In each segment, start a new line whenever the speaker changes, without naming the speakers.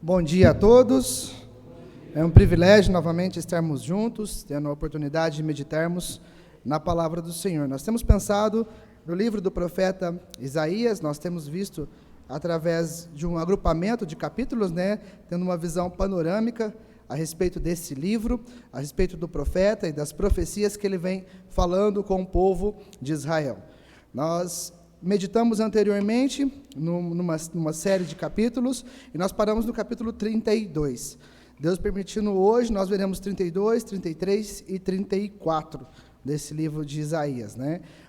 Bom dia a todos. É um privilégio novamente estarmos juntos, tendo a oportunidade de meditarmos na palavra do Senhor. Nós temos pensado no livro do profeta Isaías, nós temos visto através de um agrupamento de capítulos, tendo uma visão panorâmica a respeito desse livro, a respeito do profeta e das profecias que ele vem falando com o povo de Israel. Nós meditamos anteriormente numa série de capítulos e nós paramos no capítulo 32. Deus permitindo, hoje nós veremos 32, 33 e 34 desse livro de Isaías.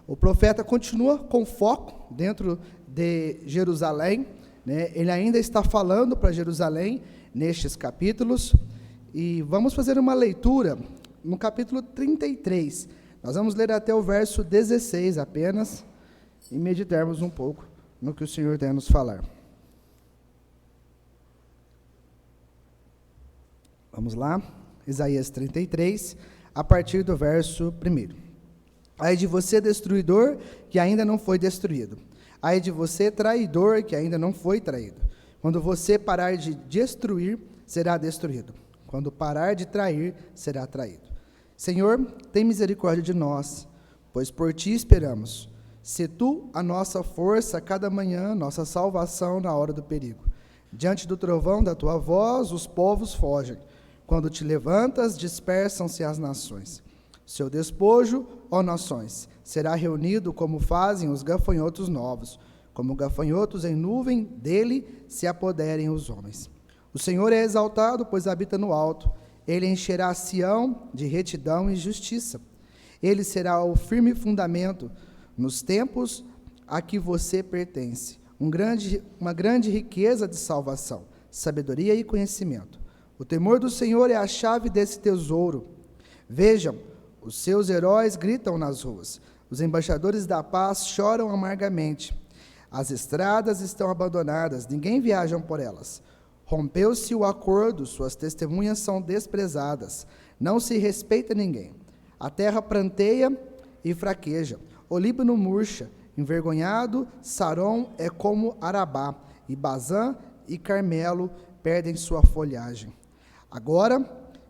O profeta continua com foco dentro de Jerusalém, ele ainda está falando para Jerusalém nestes capítulos, e vamos fazer uma leitura no capítulo 33. Nós vamos ler até o verso 16 apenas, e meditarmos um pouco no que o Senhor tem a nos falar. Vamos lá, Isaías 33, a partir do verso 1. Ai de você, destruidor, que ainda não foi destruído. Ai de você, traidor, que ainda não foi traído. Quando você parar de destruir, será destruído. Quando parar de trair, será traído. Senhor, tem misericórdia de nós, pois por ti esperamos. Se tu a nossa força cada manhã, nossa salvação na hora do perigo. Diante do trovão da tua voz, os povos fogem. Quando te levantas, dispersam-se as nações. Seu despojo, ó nações, será reunido como fazem os gafanhotos novos. Como gafanhotos em nuvem, dele se apoderem os homens. O Senhor é exaltado, pois habita no alto. Ele encherá Sião de retidão e justiça. Ele será o firme fundamento nos tempos a que você pertence, uma grande riqueza de salvação, sabedoria e conhecimento. O temor do Senhor é a chave desse tesouro. Vejam, os seus heróis gritam nas ruas, os embaixadores da paz choram amargamente. As estradas estão abandonadas, ninguém viaja por elas. Rompeu-se o acordo, suas testemunhas são desprezadas, não se respeita ninguém. A terra pranteia e fraqueja. O Líbano murcha, envergonhado, Saron é como Arabá, e Bazã e Carmelo perdem sua folhagem. Agora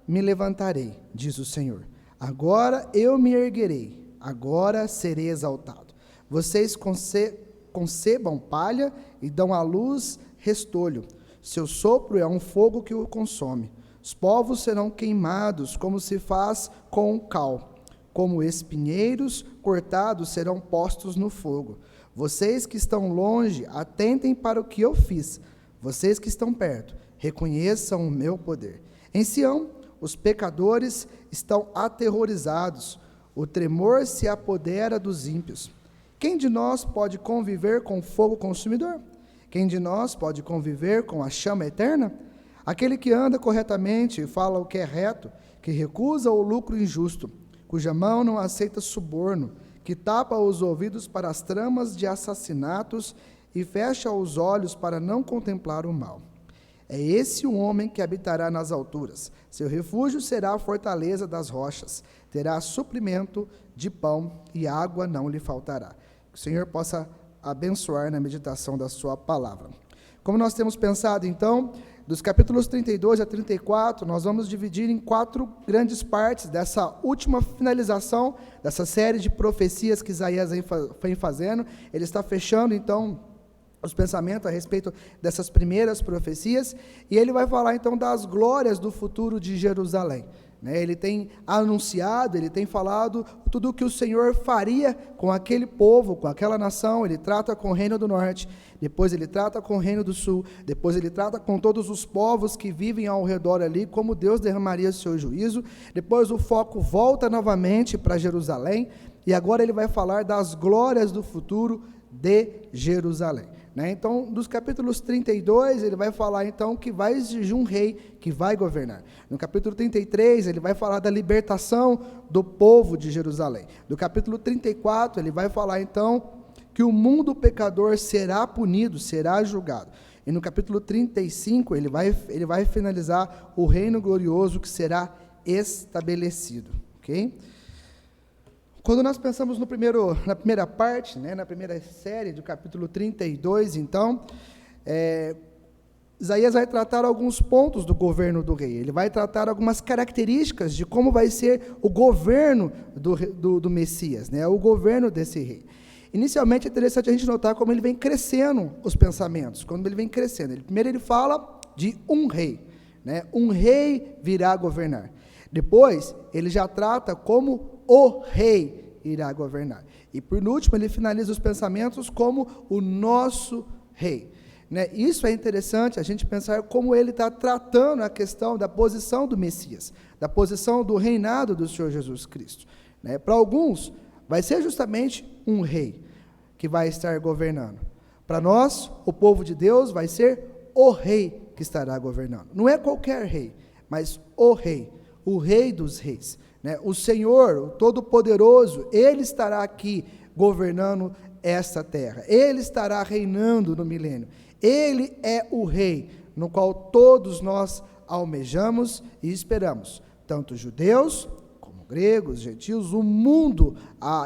me levantarei, diz o Senhor. Agora eu me erguerei, agora serei exaltado. Vocês concebam palha e dão à luz restolho. Seu sopro é um fogo que o consome. Os povos serão queimados como se faz com cal. Como espinheiros cortados serão postos no fogo. Vocês que estão longe, atentem para o que eu fiz. Vocês que estão perto, reconheçam o meu poder. Em Sião, os pecadores estão aterrorizados. O tremor se apodera dos ímpios. Quem de nós pode conviver com o fogo consumidor? Quem de nós pode conviver com a chama eterna? Aquele que anda corretamente e fala o que é reto, que recusa o lucro injusto, cuja mão não aceita suborno, que tapa os ouvidos para as tramas de assassinatos e fecha os olhos para não contemplar o mal. É esse o homem que habitará nas alturas. Seu refúgio será a fortaleza das rochas. Terá suprimento de pão e água não lhe faltará. Que o Senhor possa abençoar na meditação da sua palavra. Como nós temos pensado, então, dos capítulos 32 a 34, nós vamos dividir em 4 grandes partes dessa última finalização, dessa série de profecias que Isaías vem fazendo. Ele está fechando, então, os pensamentos a respeito dessas primeiras profecias, e ele vai falar, então, das glórias do futuro de Jerusalém. Ele tem anunciado, ele tem falado tudo o que o Senhor faria com aquele povo, com aquela nação. Ele trata com o reino do norte, depois ele trata com o reino do sul, depois ele trata com todos os povos que vivem ao redor ali, como Deus derramaria seu juízo. Depois o foco volta novamente para Jerusalém, e agora ele vai falar das glórias do futuro de Jerusalém. Então, dos capítulos 32, ele vai falar, então, que vai exigir um rei que vai governar. No capítulo 33, ele vai falar da libertação do povo de Jerusalém. No capítulo 34, ele vai falar, então, que o mundo pecador será punido, será julgado. E no capítulo 35, ele vai finalizar o reino glorioso que será estabelecido. Ok? Quando nós pensamos na primeira parte, na primeira série do capítulo 32, então, Isaías vai tratar alguns pontos do governo do rei. Ele vai tratar algumas características de como vai ser o governo do Messias, né? O governo desse rei. Inicialmente é interessante a gente notar como ele vem crescendo os pensamentos, como ele vem crescendo. Primeiro ele fala de um rei, né? Um rei virá governar. Depois ele já trata como o rei irá governar. E por último ele finaliza os pensamentos como o nosso rei. Né? Isso é interessante a gente pensar como ele está tratando a questão da posição do Messias, da posição do reinado do Senhor Jesus Cristo. Né? Para alguns, vai ser justamente um rei que vai estar governando. Para nós, o povo de Deus, vai ser o rei que estará governando. Não é qualquer rei, mas o rei dos reis. Né? O Senhor, o Todo-Poderoso, Ele estará aqui governando esta terra. Ele estará reinando no milênio. Ele é o rei no qual todos nós almejamos e esperamos, tanto judeus como gregos, gentios, o mundo.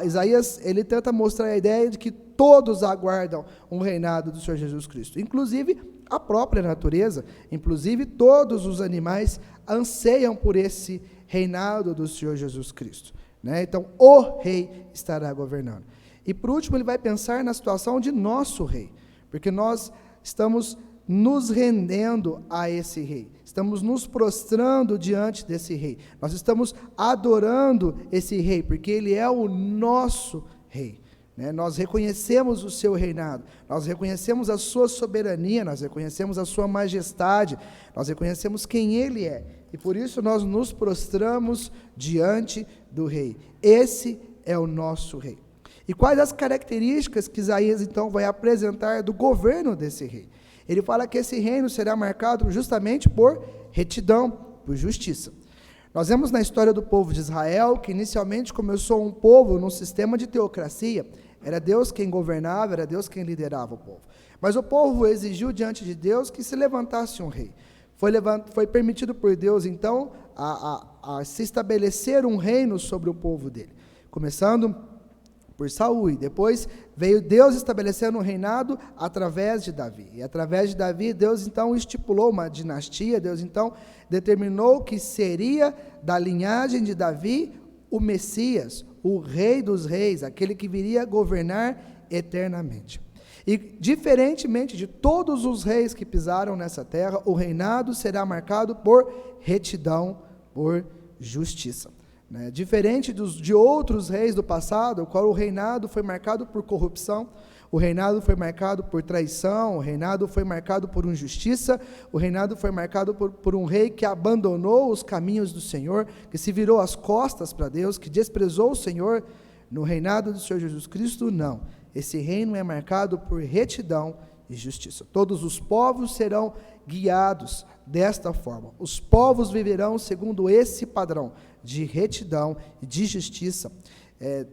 Isaías, ele tenta mostrar a ideia de que todos aguardam um reinado do Senhor Jesus Cristo, inclusive a própria natureza, inclusive todos os animais anseiam por esse reinado do Senhor Jesus Cristo. Né? Então, o rei estará governando. E por último, ele vai pensar na situação de nosso rei, porque nós estamos nos rendendo a esse rei, estamos nos prostrando diante desse rei, nós estamos adorando esse rei, porque ele é o nosso rei. Né? Nós reconhecemos o seu reinado, nós reconhecemos a sua soberania, nós reconhecemos a sua majestade, nós reconhecemos quem ele é, e por isso nós nos prostramos diante do rei. Esse é o nosso rei. E quais as características que Isaías, então, vai apresentar do governo desse rei? Ele fala que esse reino será marcado justamente por retidão, por justiça. Nós vemos na história do povo de Israel que inicialmente começou um povo num sistema de teocracia. Era Deus quem governava, era Deus quem liderava o povo. Mas o povo exigiu diante de Deus que se levantasse um rei. Foi permitido por Deus, então, a se estabelecer um reino sobre o povo dele. Começando por Saul, e depois veio Deus estabelecendo um reinado através de Davi, e através de Davi, Deus então estipulou uma dinastia, Deus então determinou que seria da linhagem de Davi o Messias, o rei dos reis, aquele que viria governar eternamente. E diferentemente de todos os reis que pisaram nessa terra, o reinado será marcado por retidão, por justiça. Né? Diferente de outros reis do passado, o qual o reinado foi marcado por corrupção, o reinado foi marcado por traição, o reinado foi marcado por injustiça, o reinado foi marcado por um rei que abandonou os caminhos do Senhor, que se virou as costas para Deus, que desprezou o Senhor. No reinado do Senhor Jesus Cristo, não. Esse reino é marcado por retidão e justiça. Todos os povos serão guiados desta forma. Os povos viverão segundo esse padrão de retidão e de justiça,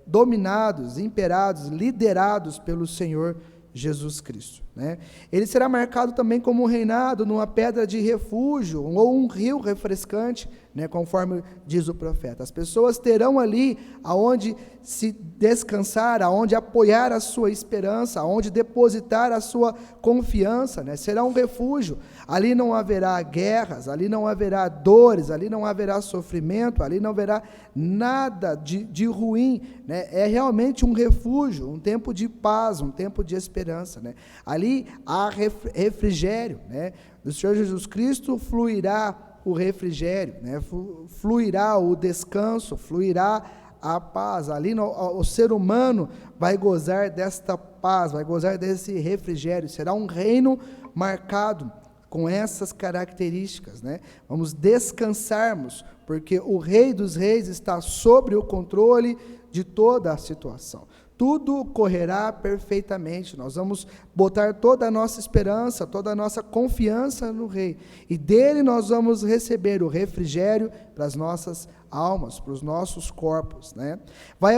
dominados, imperados, liderados pelo Senhor Jesus Cristo. Né? Ele será marcado também como um reinado numa pedra de refúgio, ou um rio refrescante, né, conforme diz o profeta. As pessoas terão ali aonde se descansar, aonde apoiar a sua esperança, aonde depositar a sua confiança, né? Será um refúgio. Ali não haverá guerras, ali não haverá dores, ali não haverá sofrimento, ali não haverá nada de ruim, né? É realmente um refúgio, um tempo de paz, um tempo de esperança, né? Ali há refrigério, né? Do Senhor Jesus Cristo fluirá o refrigério, né? Fluirá o descanso, fluirá a paz. Ali o ser humano vai gozar desta paz, vai gozar desse refrigério. Será um reino marcado com essas características, né? Vamos descansarmos, porque o Rei dos Reis está sobre o controle de toda a situação. Tudo correrá perfeitamente, nós vamos botar toda a nossa esperança, toda a nossa confiança no Rei, e dele nós vamos receber o refrigério para as nossas almas, para os nossos corpos, né? Vai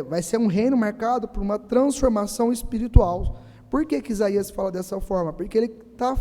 vai ser um reino marcado por uma transformação espiritual. Por que Isaías fala dessa forma? Porque ele está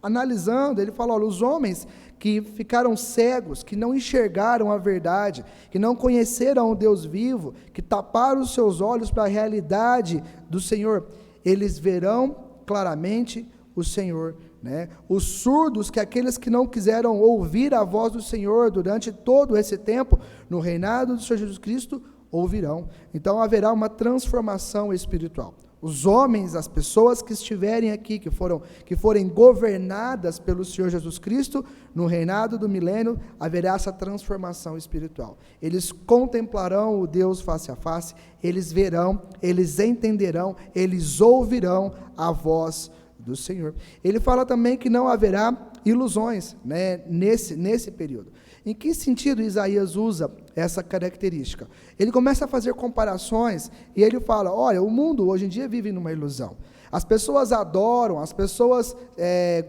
analisando, ele fala, olha, os homens que ficaram cegos, que não enxergaram a verdade, que não conheceram o Deus vivo, que taparam os seus olhos para a realidade do Senhor, eles verão claramente o Senhor, né? Os surdos, que aqueles que não quiseram ouvir a voz do Senhor durante todo esse tempo, no reinado do Senhor Jesus Cristo, ouvirão. Então haverá uma transformação espiritual. Os homens, as pessoas que estiverem aqui, que forem governadas pelo Senhor Jesus Cristo, no reinado do milênio, haverá essa transformação espiritual. Eles contemplarão o Deus face a face, eles verão, eles entenderão, eles ouvirão a voz do Senhor. Ele fala também que não haverá ilusões, né, nesse período. Em que sentido Isaías usa essa característica? Ele começa a fazer comparações e ele fala, olha, o mundo hoje em dia vive numa ilusão. As pessoas adoram, as pessoas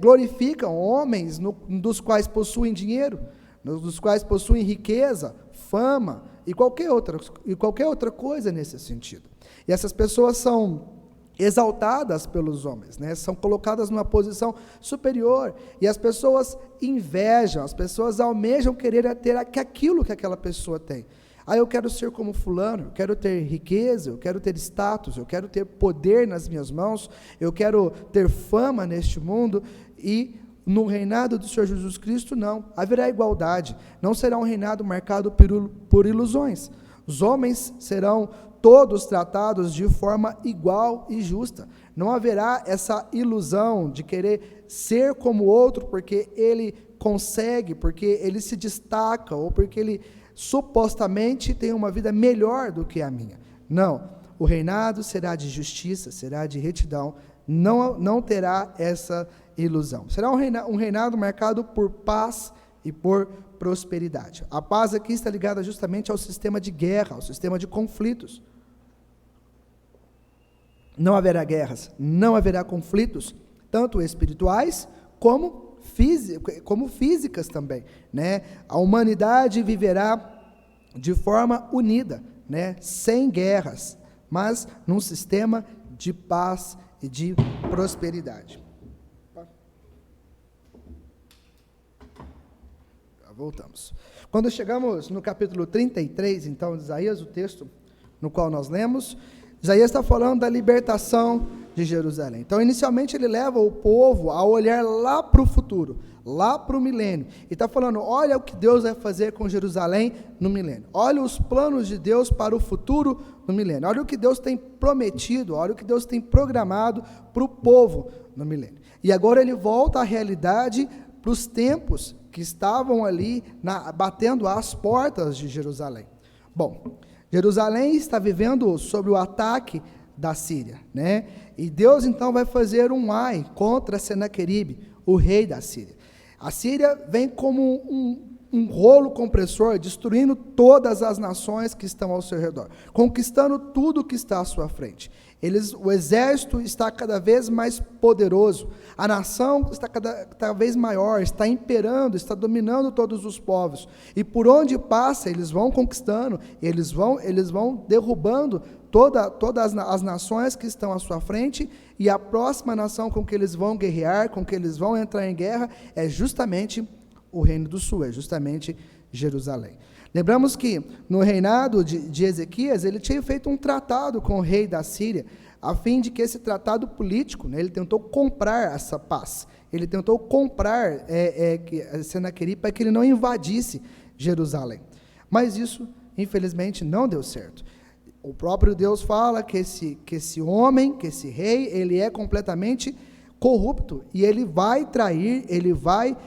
glorificam homens dos quais possuem dinheiro, dos quais possuem riqueza, fama e qualquer outra coisa nesse sentido. E essas pessoas são exaltadas pelos homens, né? São colocadas numa posição superior, e as pessoas invejam, as pessoas almejam querer ter aquilo que aquela pessoa tem. Eu quero ser como fulano, eu quero ter riqueza, eu quero ter status, eu quero ter poder nas minhas mãos, eu quero ter fama neste mundo, e no reinado do Senhor Jesus Cristo não, haverá igualdade, não será um reinado marcado por ilusões. Os homens serão todos tratados de forma igual e justa. Não haverá essa ilusão de querer ser como o outro porque ele consegue, porque ele se destaca, ou porque ele supostamente tem uma vida melhor do que a minha. Não, o reinado será de justiça, será de retidão, não terá essa ilusão. Será um reinado marcado por paz e por prosperidade. A paz aqui está ligada justamente ao sistema de guerra, ao sistema de conflitos. Não haverá guerras, não haverá conflitos, tanto espirituais como físicas também, né? A humanidade viverá de forma unida, né? Sem guerras, mas num sistema de paz e de prosperidade. Voltamos. Quando chegamos no capítulo 33, então, de Isaías, o texto no qual nós lemos, Isaías está falando da libertação de Jerusalém. Então, inicialmente, ele leva o povo a olhar lá para o futuro, lá para o milênio, e está falando, olha o que Deus vai fazer com Jerusalém no milênio, olha os planos de Deus para o futuro no milênio, olha o que Deus tem prometido, olha o que Deus tem programado para o povo no milênio. E agora ele volta à realidade, para os tempos que estavam ali batendo às portas de Jerusalém. Bom, Jerusalém está vivendo sob o ataque da Síria, né? E Deus então vai fazer um ai contra Senaqueribe, o rei da Síria. A Síria vem como um rolo compressor, destruindo todas as nações que estão ao seu redor, conquistando tudo que está à sua frente. O exército está cada vez mais poderoso, a nação está cada vez maior, está imperando, está dominando todos os povos, e por onde passa, eles vão conquistando, eles vão derrubando todas as nações que estão à sua frente, e a próxima nação com que eles vão guerrear, com que eles vão entrar em guerra, é justamente o Reino do Sul, é justamente Jerusalém. Lembramos que no reinado de Ezequias, ele tinha feito um tratado com o rei da Síria, a fim de que esse tratado político, né, ele tentou comprar essa paz, ele tentou comprar Senaqueribe para que ele não invadisse Jerusalém. Mas isso, infelizmente, não deu certo. O próprio Deus fala que esse homem, que esse rei, ele é completamente corrupto, e ele vai trair, ele vai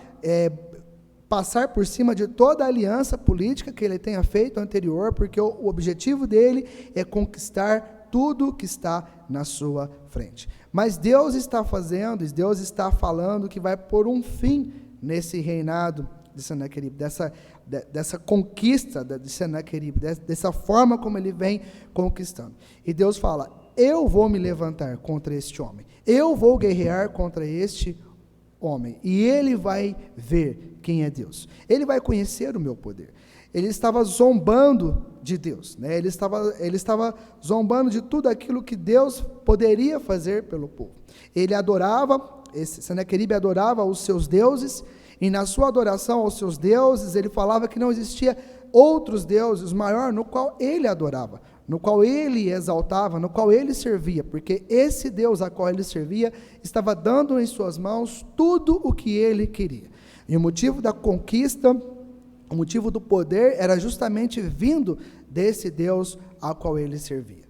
passar por cima de toda a aliança política que ele tenha feito anterior, porque o objetivo dele é conquistar tudo que está na sua frente. Mas Deus está fazendo, Deus está falando que vai pôr um fim nesse reinado de Senaqueribe, dessa conquista de Senaqueribe, dessa forma como ele vem conquistando. E Deus fala, eu vou me levantar contra este homem, eu vou guerrear contra este homem, e ele vai ver quem é Deus, ele vai conhecer o meu poder. Ele estava zombando de Deus, né? Ele estava zombando de tudo aquilo que Deus poderia fazer pelo povo. Ele adorava, Senaqueribe adorava os seus deuses, e na sua adoração aos seus deuses, ele falava que não existia outros deuses maior no qual ele adorava, no qual ele exaltava, no qual ele servia, porque esse Deus a qual ele servia estava dando em suas mãos tudo o que ele queria. E o motivo da conquista, o motivo do poder era justamente vindo desse Deus ao qual ele servia.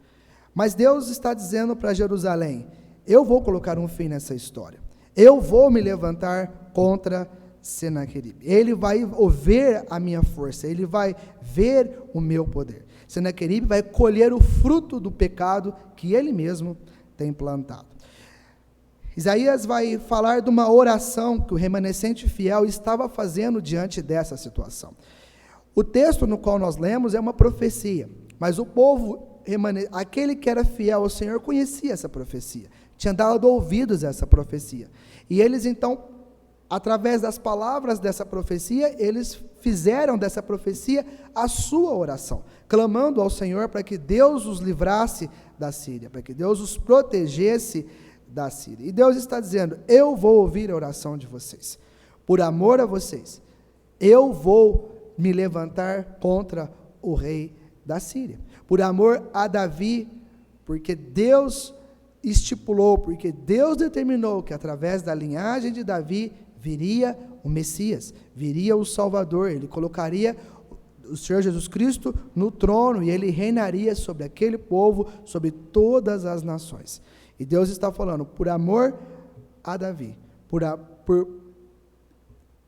Mas Deus está dizendo para Jerusalém: eu vou colocar um fim nessa história. Eu vou me levantar contra Senaqueribe. Ele vai ver a minha força, ele vai ver o meu poder. Senaqueribe vai colher o fruto do pecado que ele mesmo tem plantado. Isaías vai falar de uma oração que o remanescente fiel estava fazendo diante dessa situação. O texto no qual nós lemos é uma profecia, mas o povo, aquele que era fiel ao Senhor, conhecia essa profecia, tinha dado ouvidos a essa profecia. E eles então, através das palavras dessa profecia, eles fizeram dessa profecia a sua oração, clamando ao Senhor para que Deus os livrasse da Síria, para que Deus os protegesse da Síria. E Deus está dizendo: eu vou ouvir a oração de vocês, por amor a vocês, eu vou me levantar contra o rei da Síria, por amor a Davi, porque Deus estipulou, porque Deus determinou que através da linhagem de Davi viria o Messias, viria o Salvador, ele colocaria o Senhor Jesus Cristo no trono e ele reinaria sobre aquele povo, sobre todas as nações. E Deus está falando, por amor a Davi, por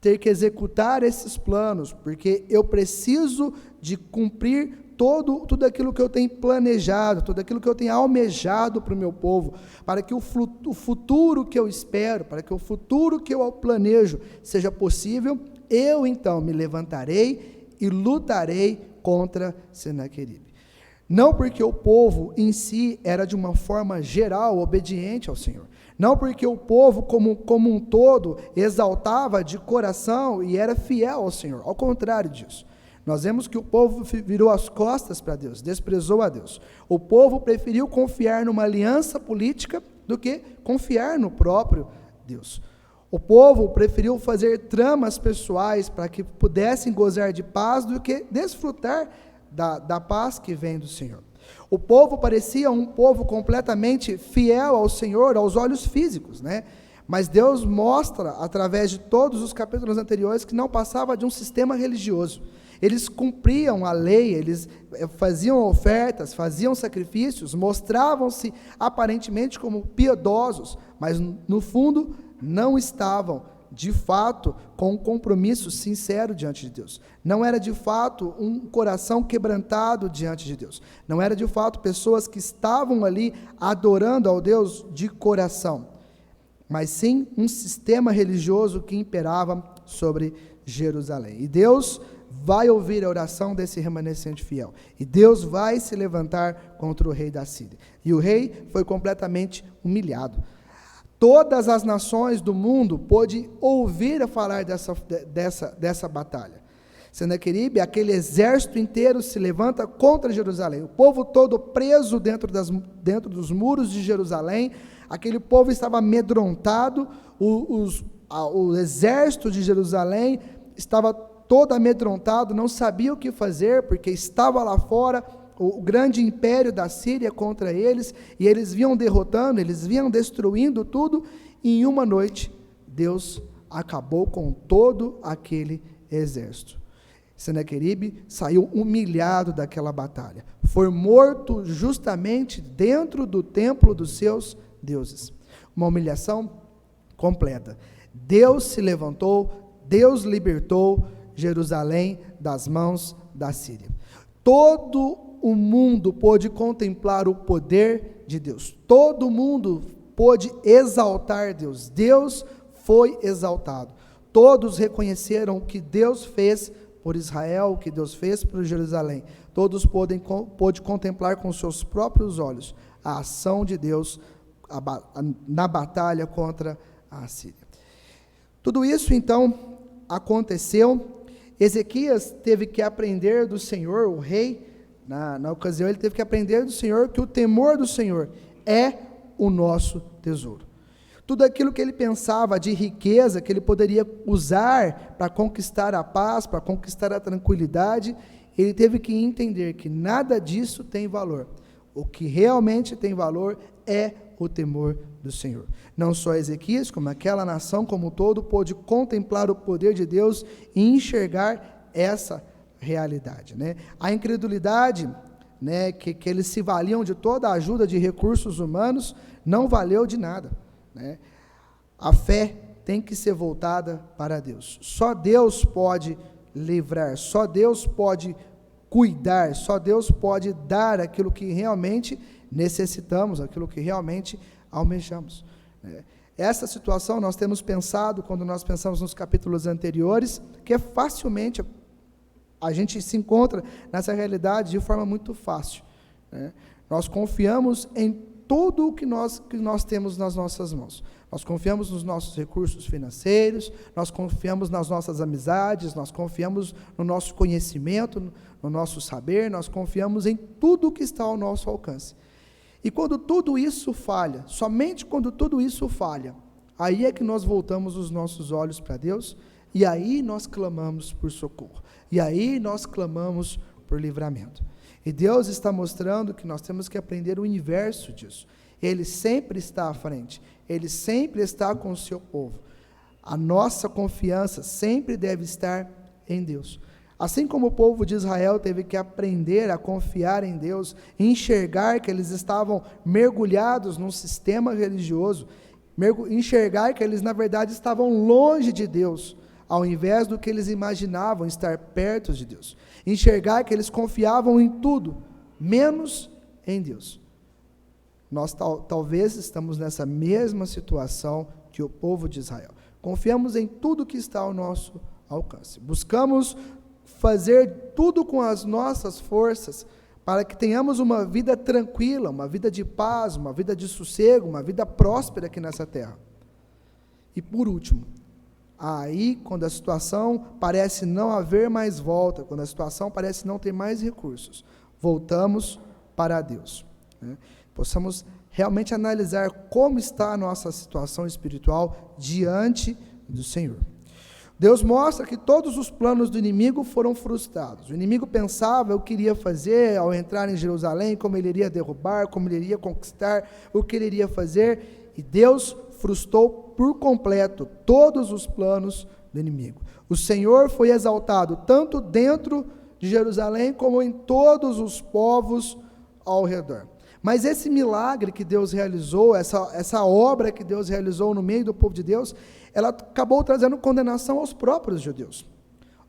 ter que executar esses planos, porque eu preciso de cumprir tudo aquilo que eu tenho planejado, tudo aquilo que eu tenho almejado para o meu povo, para que o futuro que eu espero, para que o futuro que eu planejo seja possível, eu então me levantarei e lutarei contra Senaqueribe. Não porque o povo em si era de uma forma geral obediente ao Senhor, não porque o povo como um todo exaltava de coração e era fiel ao Senhor, ao contrário disso. Nós vemos que o povo virou as costas para Deus, desprezou a Deus. O povo preferiu confiar numa aliança política do que confiar no próprio Deus. O povo preferiu fazer tramas pessoais para que pudessem gozar de paz do que desfrutar da paz que vem do Senhor. O povo parecia um povo completamente fiel ao Senhor, aos olhos físicos, né? Mas Deus mostra, através de todos os capítulos anteriores, que não passava de um sistema religioso. Eles cumpriam a lei, eles faziam ofertas, faziam sacrifícios, mostravam-se aparentemente como piedosos, mas no fundo não estavam, de fato, com um compromisso sincero diante de Deus. Não era de fato um coração quebrantado diante de Deus. Não era de fato pessoas que estavam ali adorando ao Deus de coração, mas sim um sistema religioso que imperava sobre Jerusalém. E Deus vai ouvir a oração desse remanescente fiel. E Deus vai se levantar contra o rei da Síria. E o rei foi completamente humilhado. Todas as nações do mundo pôde ouvir a falar dessa batalha. Senaqueribe, aquele exército inteiro se levanta contra Jerusalém. O povo todo preso dentro dos muros de Jerusalém. Aquele povo estava amedrontado. O exército de Jerusalém estava todo amedrontado, não sabia o que fazer, porque estava lá fora o grande império da Síria contra eles, e eles vinham derrotando, eles vinham destruindo tudo, e em uma noite, Deus acabou com todo aquele exército. Senaqueribe saiu humilhado daquela batalha, foi morto justamente dentro do templo dos seus deuses. Uma humilhação completa. Deus se levantou, Deus libertou Jerusalém das mãos da Síria. Todo o mundo pôde contemplar o poder de Deus. Todo mundo pôde exaltar Deus. Deus foi exaltado. Todos reconheceram o que Deus fez por Israel, o que Deus fez por Jerusalém. Todos pôde contemplar com seus próprios olhos a ação de Deus na batalha contra a Síria. Tudo isso, então, aconteceu. Ezequias teve que aprender do Senhor, o rei, na ocasião, ele teve que aprender do Senhor que o temor do Senhor é o nosso tesouro. Tudo aquilo que ele pensava de riqueza, que ele poderia usar para conquistar a paz, para conquistar a tranquilidade, ele teve que entender que nada disso tem valor. O que realmente tem valor é o temor do Senhor. Não só Ezequias, como aquela nação como um todo, pôde contemplar o poder de Deus e enxergar essa realidade, né? A incredulidade, né, que eles se valiam de toda a ajuda de recursos humanos, não valeu de nada, né? A fé tem que ser voltada para Deus. Só Deus pode livrar, só Deus pode cuidar, só Deus pode dar aquilo que realmente necessitamos, aquilo que realmente almejamos, né? Essa situação nós temos pensado, quando nós pensamos nos capítulos anteriores, que é facilmente, a gente se encontra nessa realidade de forma muito fácil, né? Nós confiamos em tudo o que nós temos nas nossas mãos. Nós confiamos nos nossos recursos financeiros, nós confiamos nas nossas amizades, nós confiamos no nosso conhecimento, no nosso saber, nós confiamos em tudo o que está ao nosso alcance. E quando tudo isso falha, somente quando tudo isso falha, aí é que nós voltamos os nossos olhos para Deus, e aí nós clamamos por socorro, e aí nós clamamos por livramento. E Deus está mostrando que nós temos que aprender o inverso disso. Ele sempre está à frente, Ele sempre está com o seu povo. A nossa confiança sempre deve estar em Deus. Assim como o povo de Israel teve que aprender a confiar em Deus, enxergar que eles estavam mergulhados num sistema religioso, enxergar que eles na verdade estavam longe de Deus, ao invés do que eles imaginavam estar perto de Deus. Enxergar que eles confiavam em tudo, menos em Deus. Nós talvez estamos nessa mesma situação que o povo de Israel. Confiamos em tudo que está ao nosso alcance. Buscamos fazer tudo com as nossas forças para que tenhamos uma vida tranquila, uma vida de paz, uma vida de sossego, uma vida próspera aqui nessa terra. E por último, aí quando a situação parece não haver mais volta, quando a situação parece não ter mais recursos, voltamos para Deus, né? Possamos realmente analisar como está a nossa situação espiritual diante do Senhor. Deus mostra que todos os planos do inimigo foram frustrados. O inimigo pensava o que iria fazer ao entrar em Jerusalém, como ele iria derrubar, como ele iria conquistar, o que ele iria fazer, e Deus frustrou por completo todos os planos do inimigo. O Senhor foi exaltado tanto dentro de Jerusalém como em todos os povos ao redor. Mas esse milagre que Deus realizou, essa obra que Deus realizou no meio do povo de Deus, ela acabou trazendo condenação aos próprios judeus.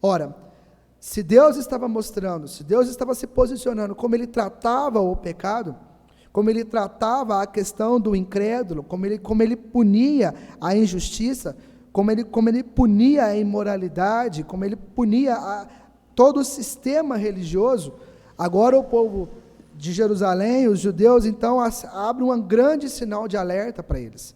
Ora, se Deus estava mostrando, se Deus estava se posicionando como Ele tratava o pecado, como Ele tratava a questão do incrédulo, como ele punia a injustiça, como ele punia a imoralidade, como Ele punia todo o sistema religioso, agora o povo de Jerusalém, os judeus, então, abrem um grande sinal de alerta para eles.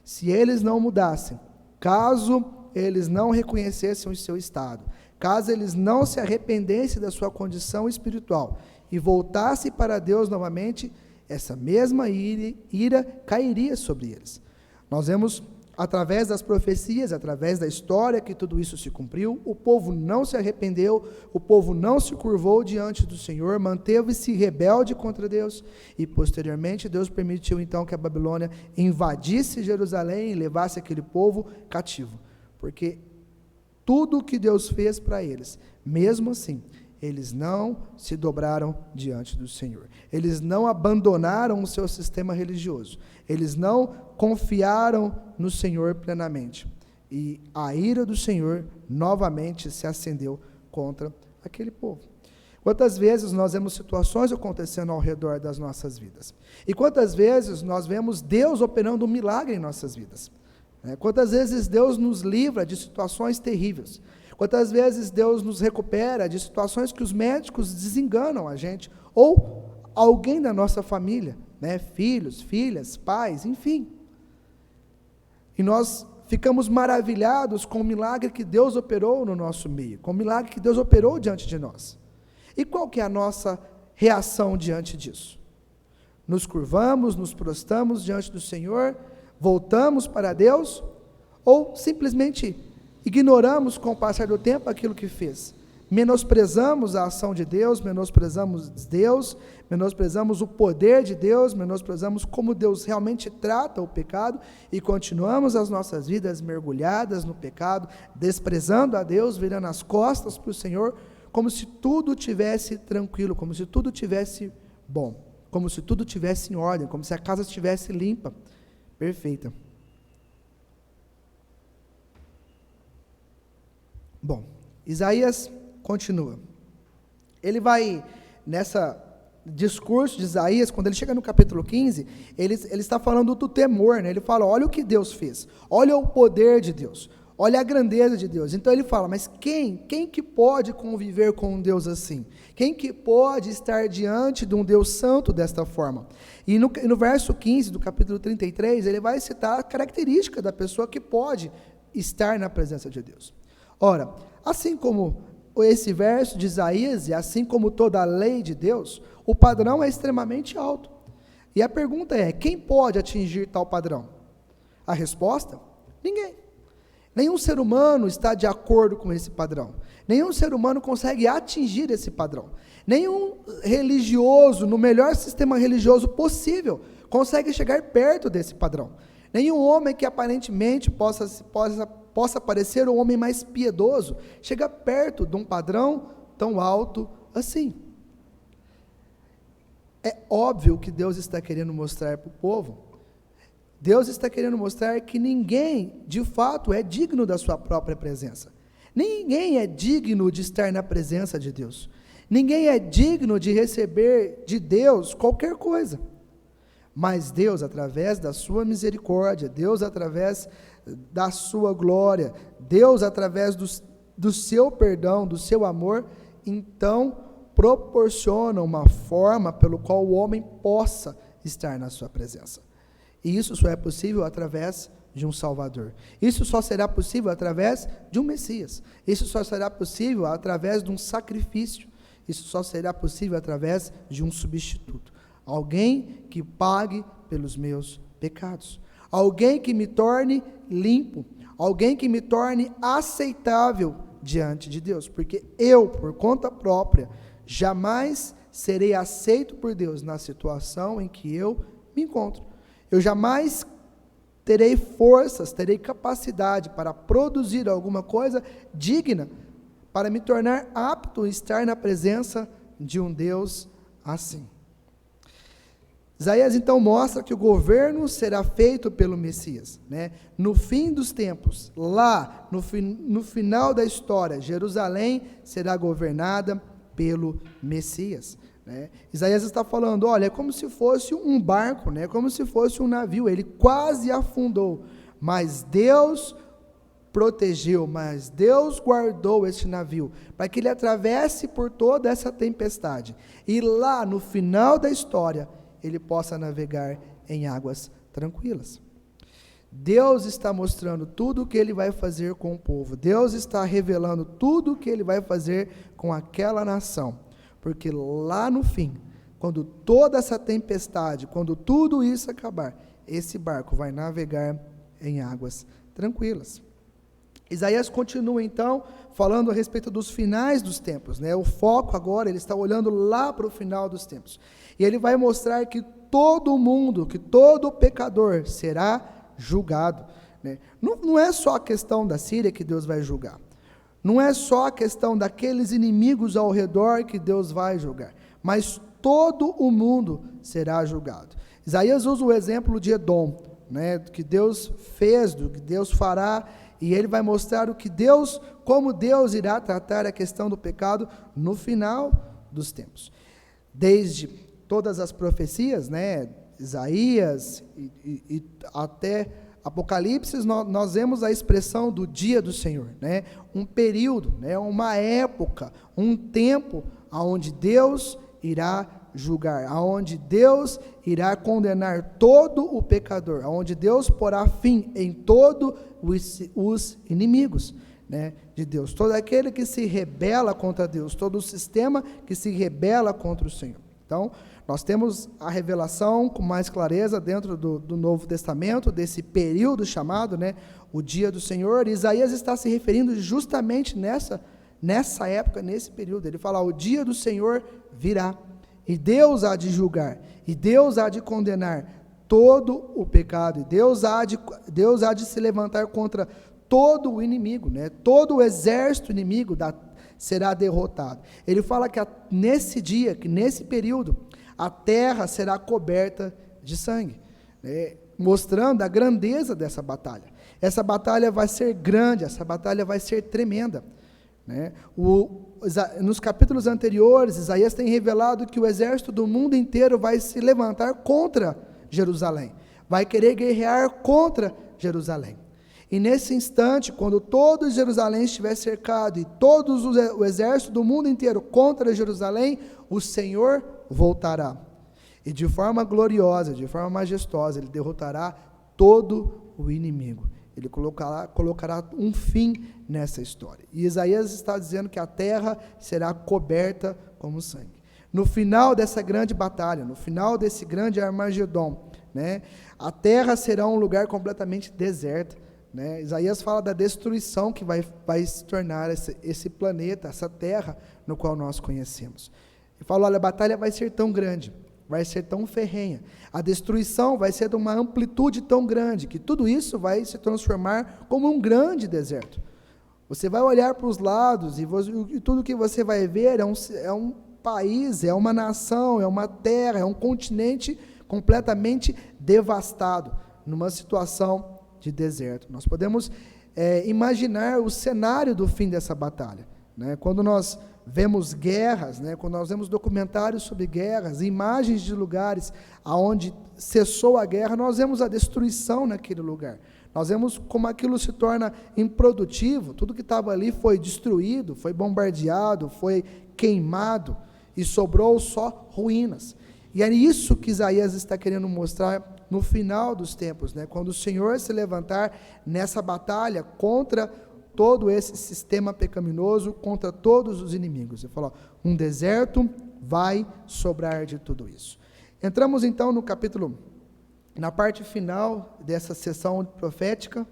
Se eles não mudassem, caso eles não reconhecessem o seu estado, caso eles não se arrependessem da sua condição espiritual e voltassem para Deus novamente, essa mesma ira cairia sobre eles. Nós vemos, através das profecias, através da história, que tudo isso se cumpriu. O povo não se arrependeu, o povo não se curvou diante do Senhor, manteve-se rebelde contra Deus, e posteriormente Deus permitiu então que a Babilônia invadisse Jerusalém e levasse aquele povo cativo, porque tudo o que Deus fez para eles, mesmo assim, eles não se dobraram diante do Senhor. Eles não abandonaram o seu sistema religioso. Eles não confiaram no Senhor plenamente. E a ira do Senhor novamente se acendeu contra aquele povo. Quantas vezes nós vemos situações acontecendo ao redor das nossas vidas? E quantas vezes nós vemos Deus operando um milagre em nossas vidas? Quantas vezes Deus nos livra de situações terríveis? Quantas vezes Deus nos recupera de situações que os médicos desenganam a gente, ou alguém da nossa família, né? Filhos, filhas, pais, enfim. E nós ficamos maravilhados com o milagre que Deus operou no nosso meio, com o milagre que Deus operou diante de nós. E qual que é a nossa reação diante disso? Nos curvamos, nos prostramos diante do Senhor, voltamos para Deus, ou simplesmente ignoramos com o passar do tempo aquilo que fez, menosprezamos a ação de Deus, menosprezamos o poder de Deus, menosprezamos como Deus realmente trata o pecado e continuamos as nossas vidas mergulhadas no pecado, desprezando a Deus, virando as costas para o Senhor, como se tudo tivesse tranquilo, como se tudo tivesse bom, como se tudo tivesse em ordem, como se a casa estivesse limpa, perfeita. Bom, Isaías continua. Ele vai, nessa discurso de Isaías, quando ele chega no capítulo 15, ele está falando do temor, né? Ele fala, olha o que Deus fez, olha o poder de Deus, olha a grandeza de Deus. Então ele fala, mas quem que pode conviver com um Deus assim? Quem que pode estar diante de um Deus santo desta forma? E no verso 15 do capítulo 33, ele vai citar a característica da pessoa que pode estar na presença de Deus. Ora, assim como esse verso de Isaías, e assim como toda a lei de Deus, o padrão é extremamente alto. E a pergunta é, quem pode atingir tal padrão? A resposta? Ninguém. Nenhum ser humano está de acordo com esse padrão. Nenhum ser humano consegue atingir esse padrão. Nenhum religioso, no melhor sistema religioso possível, consegue chegar perto desse padrão. Nenhum homem que aparentemente possa parecer o homem mais piedoso chega perto de um padrão tão alto assim. É óbvio que Deus está querendo mostrar para o povo. Deus está querendo mostrar que ninguém, de fato, é digno da sua própria presença. Ninguém é digno de estar na presença de Deus. Ninguém é digno de receber de Deus qualquer coisa. Mas Deus, através da sua misericórdia, Deus, através da sua glória, Deus, através do seu perdão, do seu amor, então proporciona uma forma pelo qual o homem possa estar na sua presença. E isso só é possível através de um Salvador. Isso só será possível através de um Messias. Isso só será possível através de um sacrifício. Isso só será possível através de um substituto. Alguém que pague pelos meus pecados. Alguém que me torne limpo. Alguém que me torne aceitável diante de Deus. Porque eu, por conta própria, jamais serei aceito por Deus na situação em que eu me encontro. Eu jamais terei forças, terei capacidade para produzir alguma coisa digna para me tornar apto a estar na presença de um Deus assim. Isaías então mostra que o governo será feito pelo Messias, né? No fim dos tempos, lá no final da história, Jerusalém será governada pelo Messias. Né? Isaías está falando, olha, é como se fosse um barco, né? Como se fosse um navio, ele quase afundou, mas Deus protegeu, mas Deus guardou este navio, para que ele atravesse por toda essa tempestade, e lá no final da história, ele possa navegar em águas tranquilas. Deus está mostrando tudo o que ele vai fazer com o povo, Deus está revelando tudo o que ele vai fazer com aquela nação, porque lá no fim, quando toda essa tempestade, quando tudo isso acabar, esse barco vai navegar em águas tranquilas. Isaías continua então falando a respeito dos finais dos tempos, né? O foco agora, ele está olhando lá para o final dos tempos. E ele vai mostrar que todo mundo, que todo pecador será julgado, né? Não é só a questão da Síria que Deus vai julgar. Não é só a questão daqueles inimigos ao redor que Deus vai julgar, mas todo o mundo será julgado. Isaías usa o exemplo de Edom, né, do que Deus fez, do que Deus fará, e ele vai mostrar como Deus irá tratar a questão do pecado no final dos tempos. Desde todas as profecias, né, Isaías e até Apocalipse, nós vemos a expressão do dia do Senhor, né? Um período, né? Uma época, um tempo onde Deus irá julgar, onde Deus irá condenar todo o pecador, onde Deus porá fim em todos os inimigos, né, de Deus, todo aquele que se rebela contra Deus, todo o sistema que se rebela contra o Senhor. Então, nós temos a revelação com mais clareza dentro do Novo Testamento, desse período chamado, né, o dia do Senhor. Isaías está se referindo justamente nessa época, nesse período. Ele fala: o dia do Senhor virá, e Deus há de julgar, e Deus há de condenar todo o pecado, e Deus há de se levantar contra todo o inimigo, né? Todo o exército inimigo será derrotado. Ele fala que nesse dia, que nesse período, a terra será coberta de sangue, né? Mostrando a grandeza dessa batalha. Essa batalha vai ser grande, essa batalha vai ser tremenda, né? Nos capítulos anteriores, Isaías tem revelado que o exército do mundo inteiro vai se levantar contra Jerusalém, vai querer guerrear contra Jerusalém. E nesse instante, quando todo Jerusalém estiver cercado e todo o exército do mundo inteiro contra Jerusalém, o Senhor voltará. E de forma gloriosa, de forma majestosa, Ele derrotará todo o inimigo. Ele colocará um fim nessa história. E Isaías está dizendo que a terra será coberta como sangue. No final dessa grande batalha, no final desse grande Armagedon, né, a terra será um lugar completamente deserto, né? Isaías fala da destruição que vai se tornar esse planeta, essa terra no qual nós conhecemos. Ele fala: olha, a batalha vai ser tão grande, vai ser tão ferrenha, a destruição vai ser de uma amplitude tão grande, que tudo isso vai se transformar como um grande deserto. Você vai olhar para os lados e tudo que você vai ver é um país, é uma nação, é uma terra, é um continente completamente devastado, numa situação de deserto. Nós podemos imaginar o cenário do fim dessa batalha, né? Quando nós vemos guerras, né? Quando nós vemos documentários sobre guerras, imagens de lugares aonde cessou a guerra, nós vemos a destruição naquele lugar. Nós vemos como aquilo se torna improdutivo, tudo que estava ali foi destruído, foi bombardeado, foi queimado, e sobrou só ruínas. E é isso que Isaías está querendo mostrar no final dos tempos, né? Quando o Senhor se levantar nessa batalha contra todo esse sistema pecaminoso, contra todos os inimigos. Ele falou: um deserto vai sobrar de tudo isso. Entramos então no capítulo, na parte final dessa sessão profética.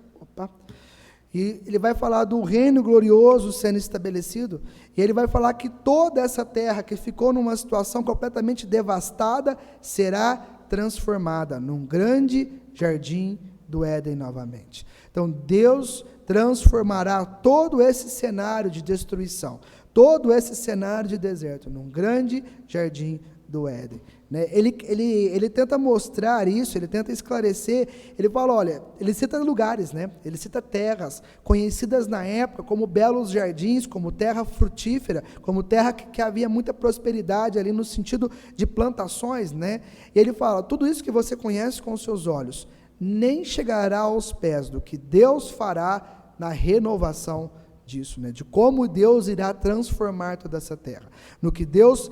E ele vai falar do reino glorioso sendo estabelecido, e ele vai falar que toda essa terra que ficou numa situação completamente devastada será transformada num grande jardim do Éden novamente. Então Deus transformará todo esse cenário de destruição, todo esse cenário de deserto, num grande jardim do Éden, né? Ele tenta mostrar isso, ele tenta esclarecer, ele fala, olha, ele cita lugares, né? Ele cita terras, conhecidas na época como belos jardins, como terra frutífera, como terra que havia muita prosperidade ali no sentido de plantações, né? E ele fala, tudo isso que você conhece com os seus olhos, nem chegará aos pés do que Deus fará na renovação disso, né? De como Deus irá transformar toda essa terra, no que Deus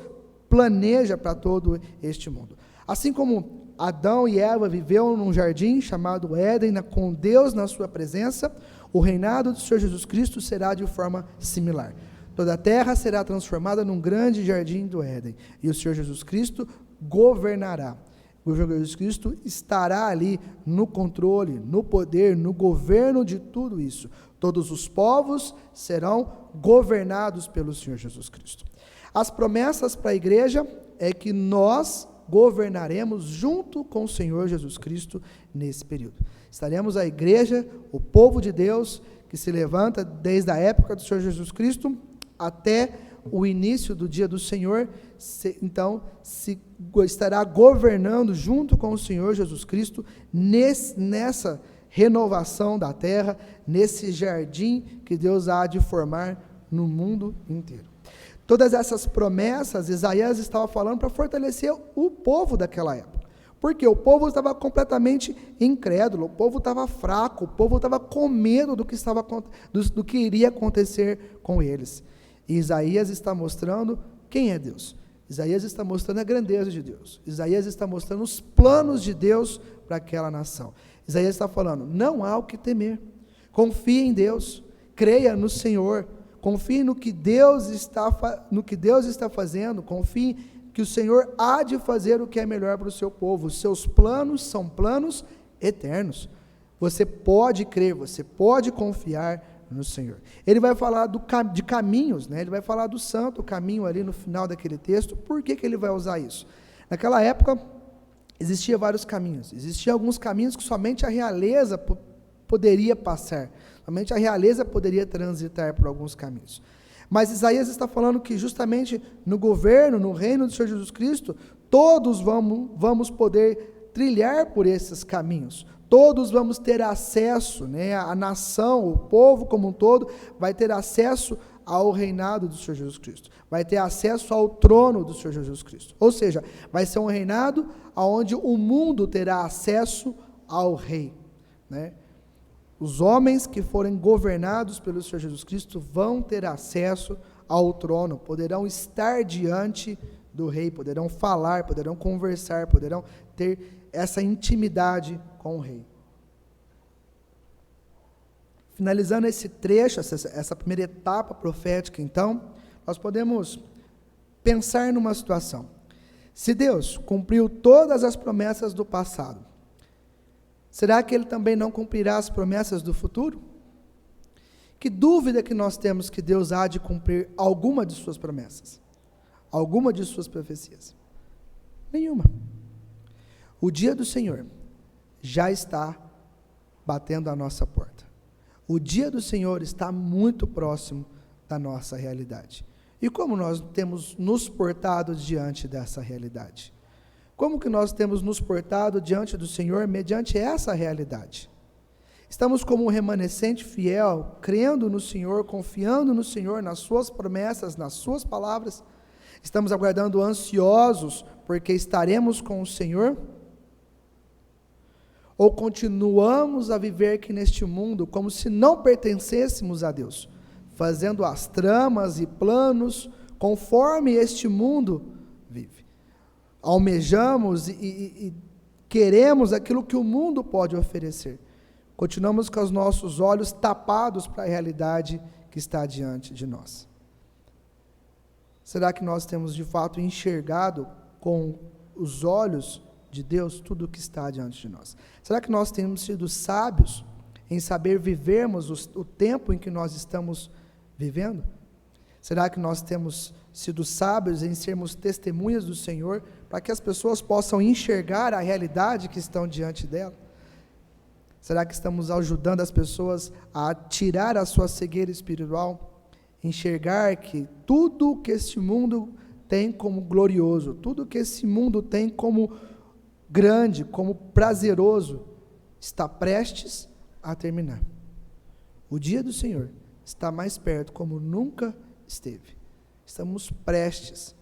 planeja para todo este mundo. Assim como Adão e Eva viveram num jardim chamado Éden, com Deus na sua presença, o reinado do Senhor Jesus Cristo será de forma similar. Toda a terra será transformada num grande jardim do Éden, e o Senhor Jesus Cristo governará. O Senhor Jesus Cristo estará ali no controle, no poder, no governo de tudo isso. Todos os povos serão governados pelo Senhor Jesus Cristo. As promessas para a igreja é que nós governaremos junto com o Senhor Jesus Cristo nesse período. Estaremos a igreja, o povo de Deus, que se levanta desde a época do Senhor Jesus Cristo até o início do dia do Senhor, estará governando junto com o Senhor Jesus Cristo nessa renovação da terra, nesse jardim que Deus há de formar no mundo inteiro. Todas essas promessas, Isaías estava falando para fortalecer o povo daquela época. Porque o povo estava completamente incrédulo, o povo estava fraco, o povo estava com medo do que iria acontecer com eles. E Isaías está mostrando quem é Deus. Isaías está mostrando a grandeza de Deus. Isaías está mostrando os planos de Deus para aquela nação. Isaías está falando, não há o que temer. Confie em Deus, creia no Senhor. Confie no que Deus está fazendo, confie que o Senhor há de fazer o que é melhor para o seu povo. Os seus planos são planos eternos. Você pode crer, você pode confiar no Senhor. Ele vai falar de caminhos, né? Ele vai falar do santo caminho ali no final daquele texto. Por que ele vai usar isso? Naquela época, existiam vários caminhos. Existiam alguns caminhos que somente a realeza poderia passar. Somente a realeza poderia transitar por alguns caminhos. Mas Isaías está falando que justamente no governo, no reino do Senhor Jesus Cristo, todos vamos poder trilhar por esses caminhos. Todos vamos ter acesso, né, a nação, o povo como um todo, vai ter acesso ao reinado do Senhor Jesus Cristo. Vai ter acesso ao trono do Senhor Jesus Cristo. Ou seja, vai ser um reinado onde o mundo terá acesso ao rei, né? Os homens que forem governados pelo Senhor Jesus Cristo vão ter acesso ao trono, poderão estar diante do rei, poderão falar, poderão conversar, poderão ter essa intimidade com o rei. Finalizando esse trecho, essa primeira etapa profética, então, nós podemos pensar numa situação. Se Deus cumpriu todas as promessas do passado, será que Ele também não cumprirá as promessas do futuro? Que dúvida que nós temos que Deus há de cumprir alguma de suas promessas? Alguma de suas profecias? Nenhuma. O dia do Senhor já está batendo à nossa porta. O dia do Senhor está muito próximo da nossa realidade. E como nós temos nos portado diante dessa realidade? Como que nós temos nos portado diante do Senhor mediante essa realidade? Estamos como um remanescente fiel, crendo no Senhor, confiando no Senhor, nas suas promessas, nas suas palavras? Estamos aguardando ansiosos porque estaremos com o Senhor? Ou continuamos a viver aqui neste mundo como se não pertencêssemos a Deus, fazendo as tramas e planos conforme este mundo vive? Almejamos e queremos aquilo que o mundo pode oferecer. Continuamos com os nossos olhos tapados para a realidade que está diante de nós. Será que nós temos de fato enxergado com os olhos de Deus tudo o que está diante de nós? Será que nós temos sido sábios em saber vivermos o tempo em que nós estamos vivendo? Será que nós temos sido sábios em sermos testemunhas do Senhor para que as pessoas possam enxergar a realidade que estão diante dela? Será que estamos ajudando as pessoas a tirar a sua cegueira espiritual, enxergar que tudo que este mundo tem como glorioso, tudo que esse mundo tem como grande, como prazeroso, está prestes a terminar? O dia do Senhor está mais perto como nunca esteve. Estamos prestes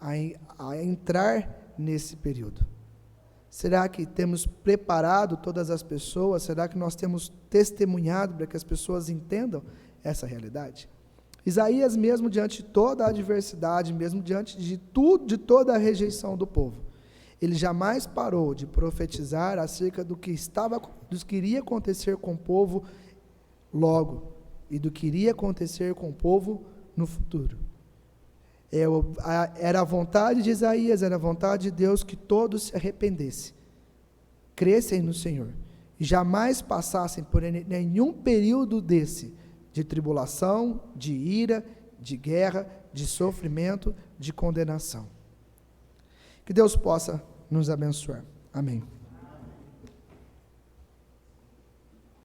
a entrar nesse período. Será que temos preparado todas as pessoas? Será que nós temos testemunhado para que as pessoas entendam essa realidade? Isaías, mesmo diante de toda a adversidade, mesmo diante de toda a rejeição do povo, ele jamais parou de profetizar acerca do que iria acontecer com o povo logo e do que iria acontecer com o povo no futuro. Era a vontade de Isaías, era a vontade de Deus que todos se arrependessem, crescem no Senhor e jamais passassem por nenhum período desse de tribulação, de ira, de guerra, de sofrimento, de condenação. Que Deus possa nos abençoar. Amém.